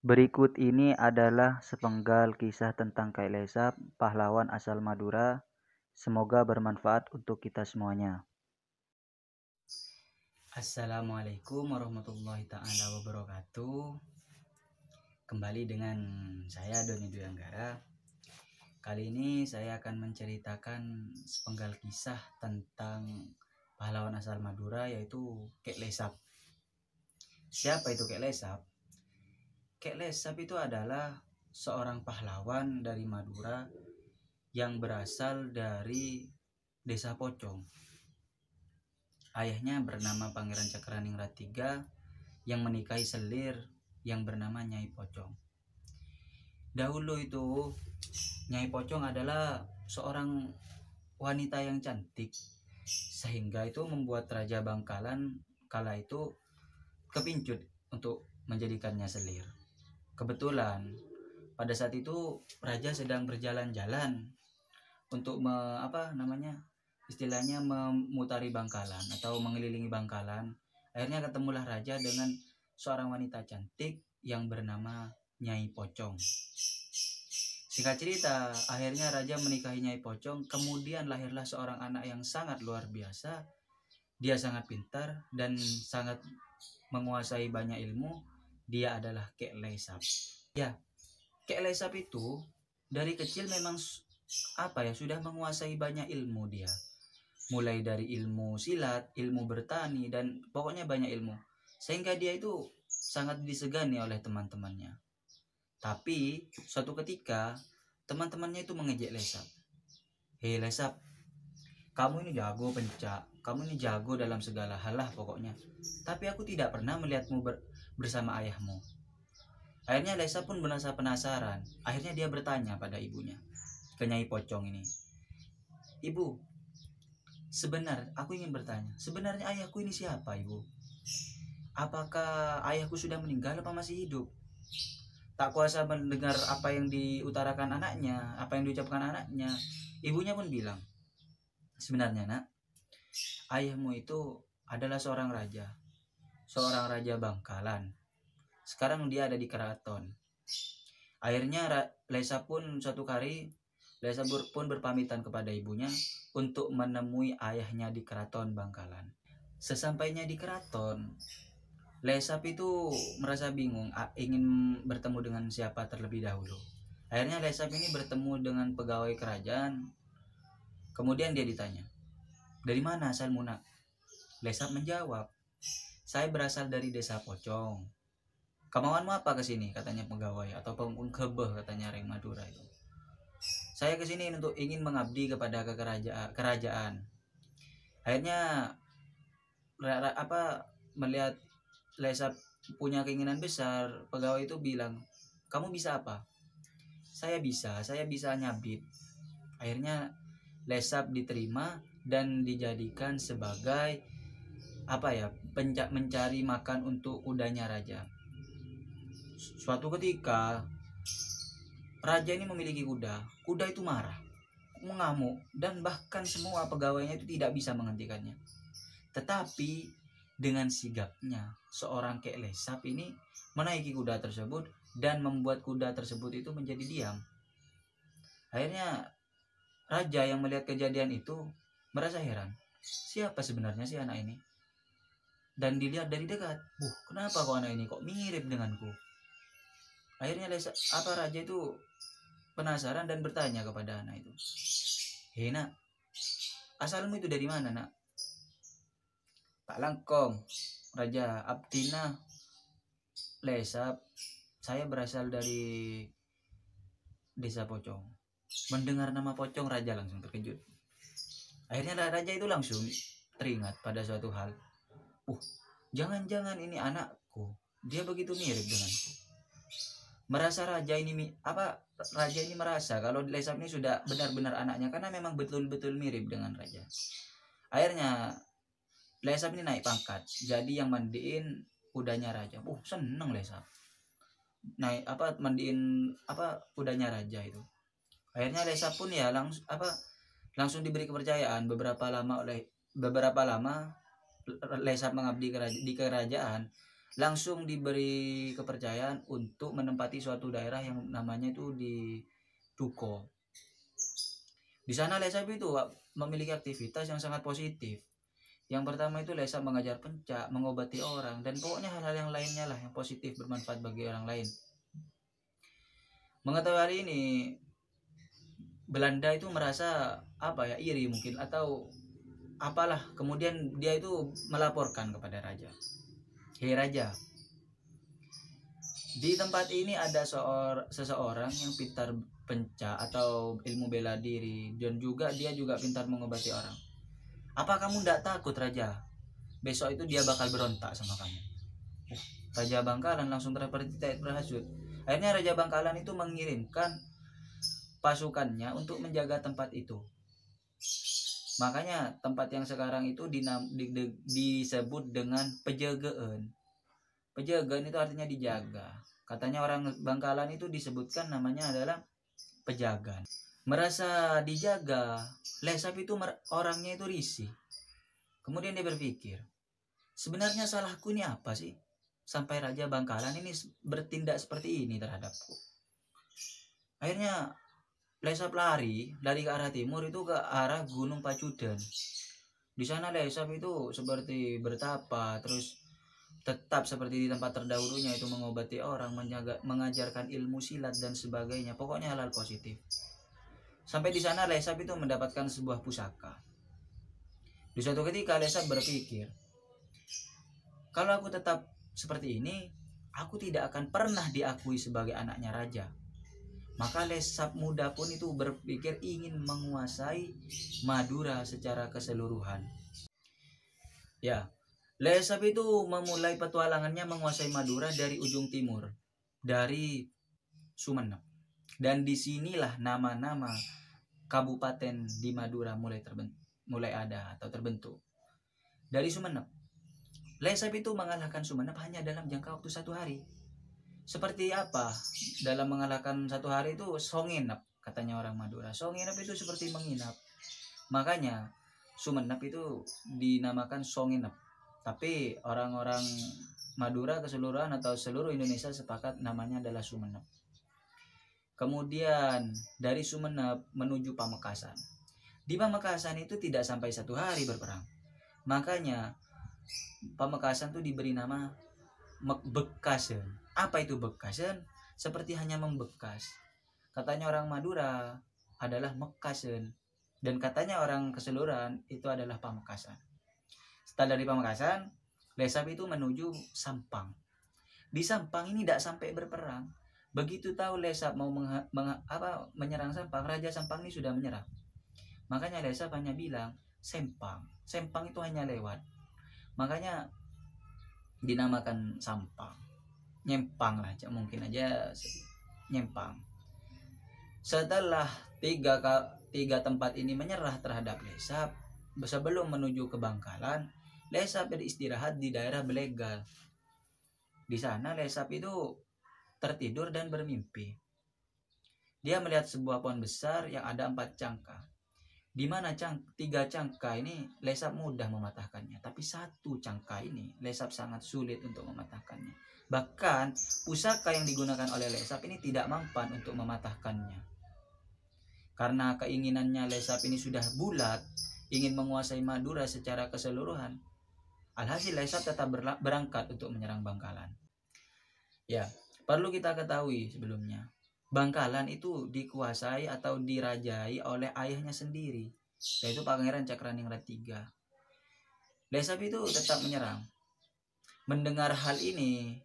Berikut ini adalah sepenggal kisah tentang Kailesap, pahlawan asal Madura. Semoga bermanfaat untuk kita semuanya. Assalamualaikum warahmatullahi ta'ala wabarakatuh. Kembali dengan saya Doni Dwi Anggara. Kali ini saya akan menceritakan sepenggal kisah tentang pahlawan asal Madura, yaitu Kek Lesap. Siapa itu Kek Lesap? Kek Lesap itu adalah seorang pahlawan dari Madura yang berasal dari Desa Pocong. Ayahnya bernama Pangeran Cakraningrat III yang menikahi selir yang bernama Nyai Pocong. Dahulu itu Nyai Pocong adalah seorang wanita yang cantik, sehingga itu membuat Raja Bangkalan kala itu kepincut untuk menjadikannya selir. Kebetulan pada saat itu raja sedang berjalan-jalan untuk istilahnya memutari Bangkalan atau mengelilingi Bangkalan. Akhirnya ketemulah raja dengan seorang wanita cantik yang bernama Nyai Pocong. Singkat cerita, akhirnya raja menikahi Nyai Pocong, kemudian lahirlah seorang anak yang sangat luar biasa. Dia sangat pintar dan sangat menguasai banyak ilmu. Dia adalah Kek Lesap. Ya, Kek Lesap itu dari kecil memang sudah menguasai banyak ilmu dia. Mulai dari ilmu silat, ilmu bertani, dan pokoknya banyak ilmu. Sehingga dia itu sangat disegani oleh teman-temannya. Tapi suatu ketika teman-temannya itu mengejek Lesap. Hei Lesap, kamu ini jago pencak, kamu ini jago dalam segala hal lah pokoknya. Tapi aku tidak pernah melihatmu bersama ayahmu. Akhirnya Lesap pun merasa penasaran. Akhirnya dia bertanya pada ibunya, ke Nyai Pocong ini. Ibu, aku ingin bertanya, sebenarnya ayahku ini siapa, Ibu? Apakah ayahku sudah meninggal apa masih hidup? Tak kuasa mendengar apa yang diutarakan anaknya, apa yang diucapkan anaknya. Ibunya pun bilang, sebenarnya nak, ayahmu itu adalah seorang raja Bangkalan. Sekarang dia ada di keraton. Akhirnya Lesa pun suatu kali Lesa pun berpamitan kepada ibunya untuk menemui ayahnya di keraton Bangkalan. Sesampainya di keraton, Lesap itu merasa bingung, ingin bertemu dengan siapa terlebih dahulu. Akhirnya Lesap ini bertemu dengan pegawai kerajaan. Kemudian dia ditanya, dari mana asalmu nak? Lesap menjawab, saya berasal dari Desa Pocong. Kemauanmu apa ke sini? Katanya pegawai, atau pengkebeh katanya orang Madura itu. Saya ke sini untuk ingin mengabdi kepada kerajaan. Akhirnya melihat Lesap punya keinginan besar, pegawai itu bilang, kamu bisa apa? Saya bisa nyabit. Akhirnya Lesap diterima dan dijadikan sebagai mencari makan untuk kudanya raja. Suatu ketika raja ini memiliki kuda itu marah, mengamuk, dan bahkan semua pegawainya itu tidak bisa menghentikannya. Tetapi dengan sigapnya seorang Kek Lesap ini menaiki kuda tersebut dan membuat kuda tersebut itu menjadi diam. Akhirnya raja yang melihat kejadian itu merasa heran, siapa sebenarnya si anak ini? Dan dilihat dari dekat, kenapa kok anak ini kok mirip denganku? Akhirnya raja itu penasaran dan bertanya kepada anak itu, hei nak, asalmu itu dari mana nak? Pak Langkong, Raja Abdina Lesap, saya berasal dari Desa Pocong. Mendengar nama Pocong, raja langsung terkejut. Akhirnya raja itu langsung teringat pada suatu hal. Jangan-jangan ini anakku, dia begitu mirip denganku. Raja ini merasa kalau Lesap ini sudah benar-benar anaknya, karena memang betul-betul mirip dengan raja. Akhirnya Lesap ini naik pangkat, jadi yang mandiin kudanya raja. Seneng Lesap mandiin kudanya raja itu. Akhirnya Lesap pun ya langsung diberi kepercayaan. Beberapa lama Lesap mengabdi di kerajaan. langsung diberi kepercayaan untuk menempati suatu daerah yang namanya itu di Duko. Di sana Lesap itu memiliki aktivitas yang sangat positif. Yang pertama itu Lesap mengajar pencak, mengobati orang, dan pokoknya hal-hal yang lainnya lah yang positif bermanfaat bagi orang lain. Mengetahui hal ini, Belanda itu merasa iri mungkin atau apalah, kemudian dia itu melaporkan kepada raja. Hei raja, di tempat ini ada seseorang yang pintar pencak atau ilmu bela diri, dan juga dia juga pintar mengobati orang. Apa kamu tidak takut raja? Besok itu dia bakal berontak sama kamu. Raja Bangkalan langsung terhasut. Akhirnya Raja Bangkalan itu mengirimkan pasukannya untuk menjaga tempat itu. Makanya tempat yang sekarang itu disebut dengan Pejagaan. Pejagaan itu artinya dijaga. Katanya orang Bangkalan itu disebutkan namanya adalah pejagan. Merasa dijaga, Lesap itu orangnya itu risih. Kemudian dia berpikir, sebenarnya salahku ini apa sih? Sampai Raja Bangkalan ini bertindak seperti ini terhadapku. Akhirnya Lesap lari ke arah timur itu ke arah Gunung Pacudan. Di sana Lesap itu seperti bertapa, terus tetap seperti di tempat terdahulunya itu mengobati orang, mengajarkan ilmu silat dan sebagainya. Pokoknya hal-hal positif. Sampai di sana Lesap itu mendapatkan sebuah pusaka. Di suatu ketika Lesap berpikir, kalau aku tetap seperti ini, aku tidak akan pernah diakui sebagai anaknya raja. Maka Lesap muda pun itu berpikir ingin menguasai Madura secara keseluruhan. Ya, Lesap itu memulai petualangannya menguasai Madura dari ujung timur, dari Sumenep. Dan disinilah nama-nama kabupaten di Madura mulai ada atau terbentuk. Dari Sumenep, Lesap itu mengalahkan Sumenep hanya dalam jangka waktu 1 hari. Seperti apa dalam mengalahkan 1 hari itu? Songinap, katanya orang Madura. Songinap itu seperti menginap. Makanya Sumenep itu dinamakan Songinap. Tapi orang-orang Madura keseluruhan atau seluruh Indonesia sepakat namanya adalah Sumenep. Kemudian dari Sumenep menuju Pamekasan. Di Pamekasan itu tidak sampai 1 hari berperang. Makanya Pamekasan itu diberi nama Bekasen. Apa itu Bekasen? Seperti hanya membekas. Katanya orang Madura adalah Mekasen, dan katanya orang keseluruhan itu adalah Pamekasan. Setelah dari Pamekasan, Lesap itu menuju Sampang. Di Sampang ini tidak sampai berperang. Begitu tahu Lesap mau menyerang Sampang, Raja Sampang ini sudah menyerang. Makanya Lesap hanya bilang Sempang. Sempang itu hanya lewat. Makanya dinamakan Sampang. Nyempang lah, mungkin aja Nyempang. Setelah tiga tempat ini menyerah terhadap Lesap, sebelum menuju ke Bangkalan, Lesap beristirahat di daerah Belegal. Di sana Lesap itu tertidur dan bermimpi. Dia melihat sebuah pohon besar yang ada 4 cangkah. Di mana 3 cangkah ini Lesap mudah mematahkannya, tapi 1 cangkah ini Lesap sangat sulit untuk mematahkannya. Bahkan pusaka yang digunakan oleh Lesap ini tidak mampan untuk mematahkannya. Karena keinginannya Lesap ini sudah bulat, ingin menguasai Madura secara keseluruhan. Alhasil Lesap tetap berangkat untuk menyerang Bangkalan. Ya, perlu kita ketahui sebelumnya, Bangkalan itu dikuasai atau dirajai oleh ayahnya sendiri, yaitu Pangeran Cakraningrat III. Lesap itu tetap menyerang. Mendengar hal ini,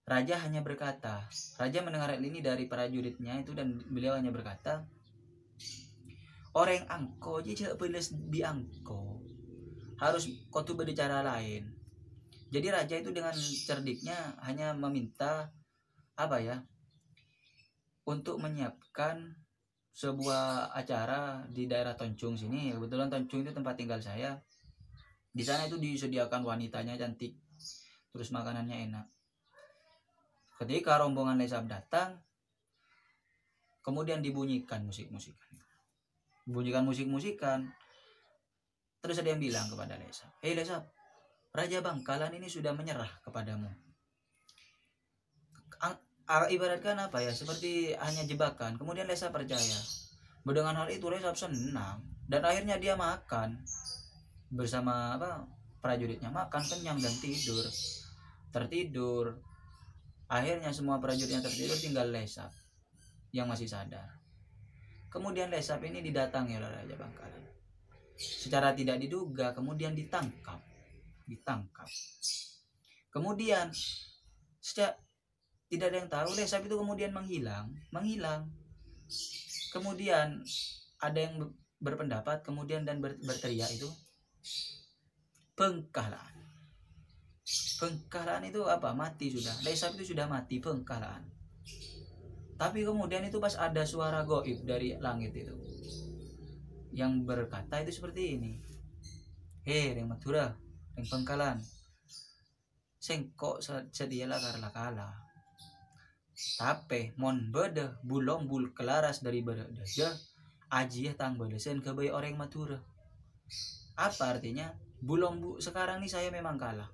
Raja hanya berkata, Raja mendengar hal ini dari prajuritnya itu, dan beliau hanya berkata, orang angko jadi beles biangko, harus kau tuh berbicara lain. Jadi Raja itu dengan cerdiknya hanya meminta untuk menyiapkan sebuah acara di daerah Toncung sini. Kebetulan Toncung itu tempat tinggal saya. Di sana itu disediakan wanitanya cantik, terus makanannya enak. Ketika rombongan Lesap datang, kemudian dibunyikan musik-musikan. Terus ada yang bilang kepada Lesap, "Hei Lesap, Raja Bangkalan ini sudah menyerah kepadamu. Ibaratkan apa ya, seperti hanya jebakan. Kemudian Lesap percaya. Dengan hal itu Lesap senang dan akhirnya dia makan bersama prajuritnya, makan kenyang dan tertidur. Akhirnya semua prajuritnya tertidur, tinggal Lesap yang masih sadar. Kemudian Lesap ini didatangi oleh Raja Bangkalan. Secara tidak diduga kemudian ditangkap. Kemudian tidak ada yang tahu, Lesap itu kemudian menghilang. Kemudian ada yang berpendapat kemudian dan berteriak itu Bengkalan. Bengkalan itu apa? Mati sudah. Lesap itu sudah mati, Bengkalan. Tapi kemudian itu pas ada suara goib dari langit itu yang berkata itu seperti ini. Hei, Reng Madura, Reng Bengkalan, sengkok sedialah karla kala. Tapi mon beda bulong bul kelaras dari berdaja aji tang balesen ke bayi orang Madura. Apa artinya? Sekarang nih saya memang kalah.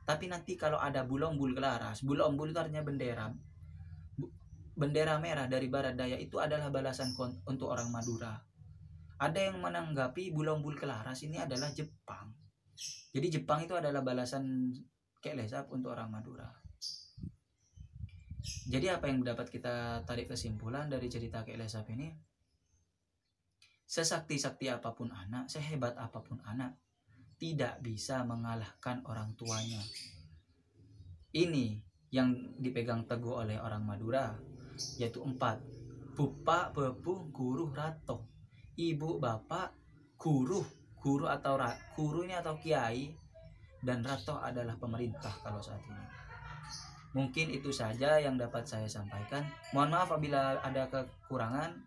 Tapi nanti kalau ada bulong bul kelaras, bulong bul itu artinya bendera. Bendera merah dari barat daya itu adalah balasan untuk orang Madura. Ada yang menanggapi bulong bul kelaras ini adalah Jepang. Jadi Jepang itu adalah balasan Kek Lesap untuk orang Madura. Jadi apa yang dapat kita tarik kesimpulan dari cerita Kek Lesap ini? Sesakti-sakti apapun anak, sehebat apapun anak, tidak bisa mengalahkan orang tuanya. Ini yang dipegang teguh oleh orang Madura, yaitu 4. Bupa, bebu, guru, rato. Ibu, bapak, guru atau guru ini atau kiai, dan rato adalah pemerintah kalau saat ini. Mungkin itu saja yang dapat saya sampaikan. Mohon maaf apabila ada kekurangan.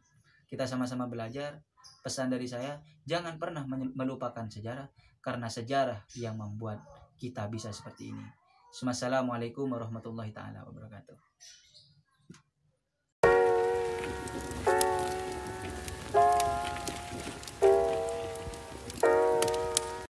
Kita sama-sama belajar. Pesan dari saya, jangan pernah melupakan sejarah, karena sejarah yang membuat kita bisa seperti ini. Assalamualaikum warahmatullahi taala wabarakatuh.